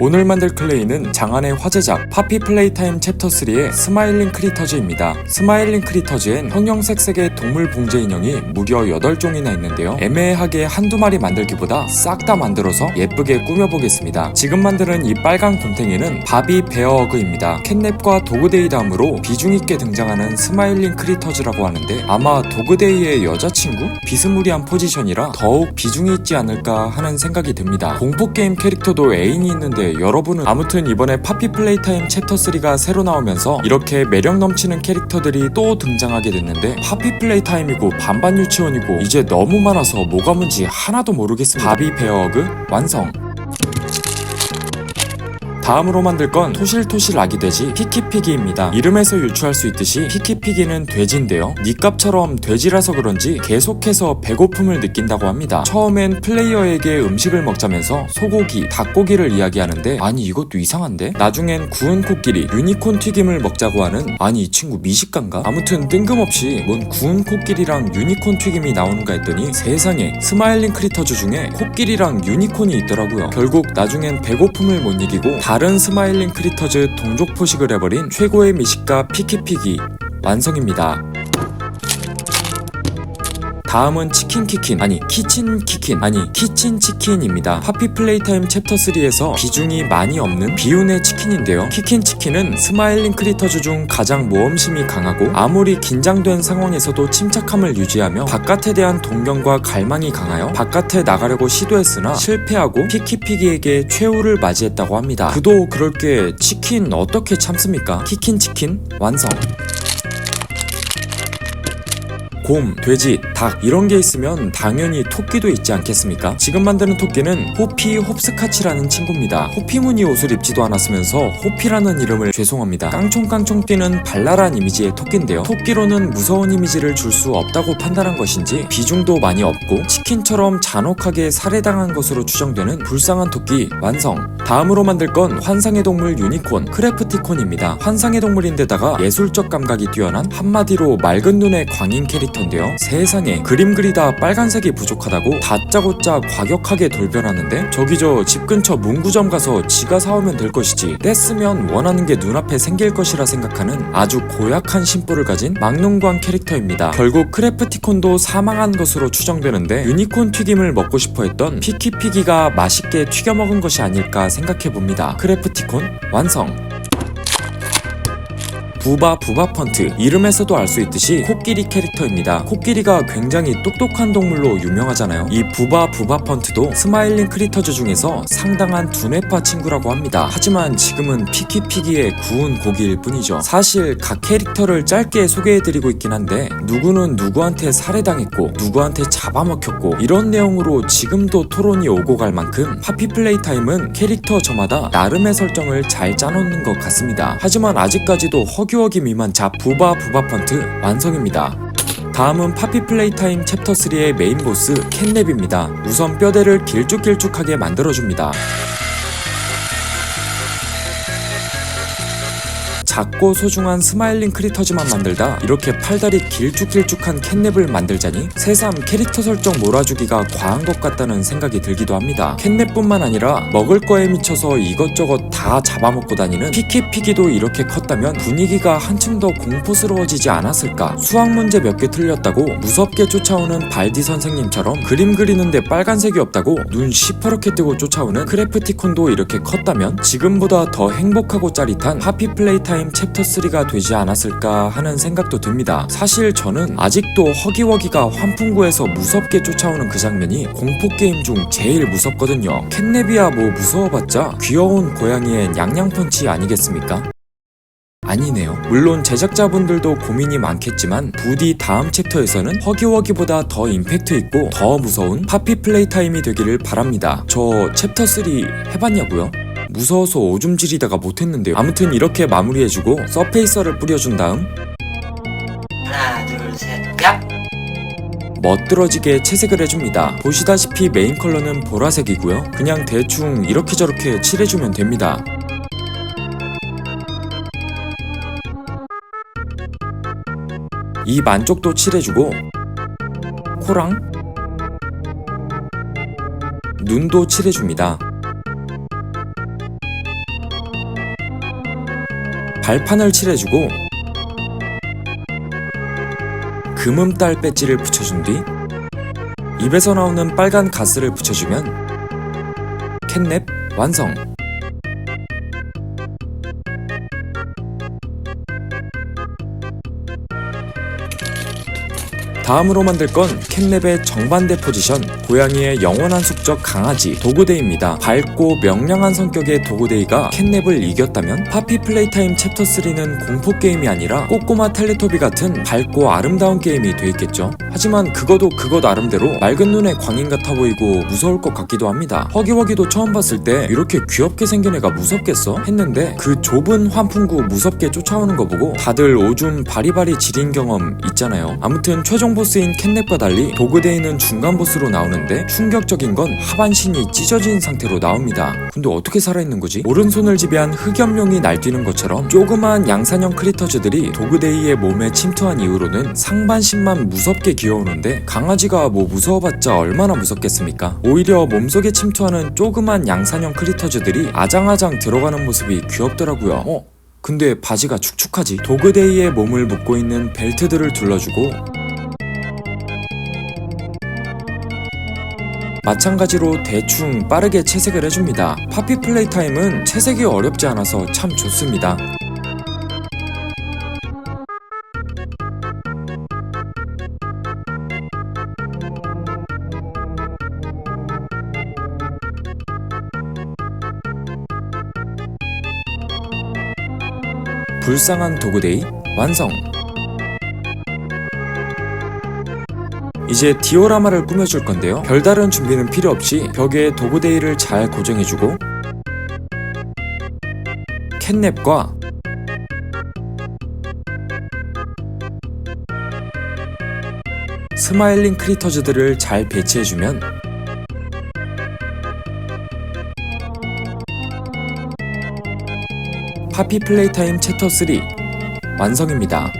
오늘 만들 클레이는 장안의 화제작 파피 플레이타임 챕터 3의 스마일링 크리터즈입니다. 스마일링 크리터즈엔 형형색색의 동물 봉제 인형이 무려 8종이나 있는데요. 애매하게 한두 마리 만들기보다 싹 다 만들어서 예쁘게 꾸며보겠습니다. 지금 만드는 이 빨간 곰탱이는 바비 베어어그입니다. 캣냅과 도그데이 다음으로 비중있게 등장하는 스마일링 크리터즈라고 하는데 아마 도그데이의 여자친구? 비스무리한 포지션이라 더욱 비중이 있지 않을까 하는 생각이 듭니다. 공포게임 캐릭터도 애인이 있는데 여러분은 아무튼 이번에 파피 플레이타임 챕터 3가 새로 나오면서 이렇게 매력 넘치는 캐릭터들이 또 등장하게 됐는데 파피 플레이타임이고 반반 유치원이고 이제 너무 많아서 뭐가 뭔지 하나도 모르겠습니다. 바비 베어어그 완성. 다음으로 만들 건 토실토실 아기 돼지 피키피기입니다. 이름에서 유추할 수 있듯이 피키피기는 돼지인데요. 니값처럼 돼지라서 그런지 계속해서 배고픔을 느낀다고 합니다. 처음엔 플레이어에게 음식을 먹자면서 소고기, 닭고기를 이야기하는데 아니 이것도 이상한데? 나중엔 구운 코끼리, 유니콘 튀김을 먹자고 하는 아니 이 친구 미식가인가? 아무튼 뜬금없이 뭔 구운 코끼리랑 유니콘 튀김이 나오는가 했더니 세상에 스마일링 크리터즈 중에 코끼리랑 유니콘이 있더라고요. 결국 나중엔 배고픔을 못 이기고 다른 스마일링 크리터즈 동족 포식을 해버린 최고의 미식가 피키피기 완성입니다. 다음은 치킨키킨 아니 키친키킨 아니 키친치킨입니다. 파피 플레이타임 챕터 3에서 비중이 많이 없는 비운의 치킨인데요. 키킨치킨은 스마일링 크리터즈 중 가장 모험심이 강하고 아무리 긴장된 상황에서도 침착함을 유지하며 바깥에 대한 동경과 갈망이 강하여 바깥에 나가려고 시도했으나 실패하고 피키피기에게 최후를 맞이했다고 합니다. 그도 그럴 게 치킨 어떻게 참습니까? 키킨치킨 완성. 곰, 돼지, 닭 이런 게 있으면 당연히 토끼도 있지 않겠습니까? 지금 만드는 토끼는 호피 홉스카치라는 친구입니다. 호피무늬 옷을 입지도 않았으면서 호피라는 이름을 죄송합니다. 깡총깡총 뛰는 발랄한 이미지의 토끼인데요. 토끼로는 무서운 이미지를 줄 수 없다고 판단한 것인지 비중도 많이 없고 치킨처럼 잔혹하게 살해당한 것으로 추정되는 불쌍한 토끼 완성. 다음으로 만들 건 환상의 동물 유니콘 크래프티콘입니다. 환상의 동물인데다가 예술적 감각이 뛰어난 한마디로 맑은 눈의 광인 캐릭터 인데요. 세상에 그림 그리다 빨간색이 부족하다고 다짜고짜 과격하게 돌변하는데 저기 저 집 근처 문구점 가서 지가 사오면 될 것이지 뗐으면 원하는 게 눈앞에 생길 것이라 생각하는 아주 고약한 심보를 가진 막눈광 캐릭터입니다. 결국 크래프티콘도 사망한 것으로 추정되는데 유니콘 튀김을 먹고 싶어 했던 피키피기가 맛있게 튀겨 먹은 것이 아닐까 생각해봅니다. 크래프티콘 완성. 부바펀트 이름에서도 알 수 있듯이 코끼리 캐릭터입니다. 코끼리가 굉장히 똑똑한 동물로 유명하잖아요. 이 부바펀트도 스마일링 크리터즈 중에서 상당한 두뇌파 친구라고 합니다. 하지만 지금은 피키피기의 구운 고기일 뿐이죠. 사실 각 캐릭터를 짧게 소개해드리고 있긴 한데 누구는 누구한테 살해당했고 누구한테 잡아먹혔고 이런 내용으로 지금도 토론이 오고 갈 만큼 파피 플레이타임은 캐릭터 저마다 나름의 설정을 잘 짜놓는 것 같습니다. 하지만 아직까지도 허기허기 미만 잡 부바펀트 완성입니다. 다음은 파피 플레이타임 챕터 3의 메인 보스 캣냅입니다. 우선 뼈대를 길쭉길쭉하게 만들어줍니다. 작고 소중한 스마일링 크리터즈만 만들다 이렇게 팔다리 길쭉길쭉한 캣냅을 만들자니 새삼 캐릭터 설정 몰아주기가 과한 것 같다는 생각이 들기도 합니다. 캣냅뿐만 아니라 먹을 거에 미쳐서 이것저것 다 잡아먹고 다니는 피키피기도 이렇게 컸다면 분위기가 한층 더 공포스러워지지 않았을까? 수학 문제 몇 개 틀렸다고 무섭게 쫓아오는 발디 선생님처럼 그림 그리는데 빨간색이 없다고 눈 시퍼렇게 뜨고 쫓아오는 크래프티콘도 이렇게 컸다면 지금보다 더 행복하고 짜릿한 파피 플레이타임 챕터 3가 되지 않았을까 하는 생각도 듭니다. 사실 저는 아직도 허기워기가 환풍구에서 무섭게 쫓아오는 그 장면이 공포게임 중 제일 무섭거든요. 캣냅이야 뭐 무서워봤자 귀여운 고양이의 냥냥펀치 아니겠습니까? 아니네요. 물론 제작자분들도 고민이 많겠지만 부디 다음 챕터에서는 허기워기보다 더 임팩트 있고 더 무서운 파피 플레이타임이 되기를 바랍니다. 저 챕터 3 해봤냐고요? 무서워서 오줌 지리다가 못했는데요. 아무튼 이렇게 마무리해주고 서페이서를 뿌려준 다음 하나 둘 셋 얍! 멋들어지게 채색을 해줍니다. 보시다시피 메인 컬러는 보라색이고요. 그냥 대충 이렇게 저렇게 칠해주면 됩니다. 입 안쪽도 칠해주고 코랑 눈도 칠해줍니다. 발판을 칠해주고 금음달 배지를 붙여준 뒤 입에서 나오는 빨간 가스를 붙여주면 캣냅 완성! 다음으로 만들 건 캣냅의 정반대 포지션, 고양이의 영원한 숙적 강아지 도그데이입니다. 밝고 명량한 성격의 도그데이가 캣냅을 이겼다면 파피 플레이타임 챕터 3는 공포게임이 아니라 꼬꼬마 텔레토비 같은 밝고 아름다운 게임이 돼 있겠죠. 하지만 그것도 그것 나름대로 맑은 눈의 광인 같아 보이고 무서울 것 같기도 합니다. 허기허기도 처음 봤을 때 이렇게 귀엽게 생긴 애가 무섭겠어? 했는데 그 좁은 환풍구 무섭게 쫓아오는 거 보고 다들 오줌 바리바리 지린 경험 있잖아요. 아무튼 최종 보스인 캣냅과 달리 도그데이는 중간 보스로 나오는데 충격적인 건 하반신이 찢어진 상태로 나옵니다. 근데 어떻게 살아있는 거지? 오른손을 지배한 흑염룡이 날뛰는 것처럼 조그만 양산형 크리터즈들이 도그데이의 몸에 침투한 이후로는 상반신만 무섭게 기어오는데 강아지가 뭐 무서워봤자 얼마나 무섭겠습니까? 오히려 몸속에 침투하는 조그만 양산형 크리터즈들이 아장아장 들어가는 모습이 귀엽더라고요. 근데 바지가 축축하지? 도그데이의 몸을 묶고 있는 벨트들을 둘러주고 마찬가지로 대충 빠르게 채색을 해줍니다. 파피 플레이타임은 채색이 어렵지 않아서 참 좋습니다. 불쌍한 도그데이 완성! 이제 디오라마를 꾸며줄 건데요. 별다른 준비는 필요 없이 벽에 도그데이를 잘 고정해주고 캣냅과 스마일링 크리터즈들을 잘 배치해주면 파피 플레이타임 챕터 3 완성입니다.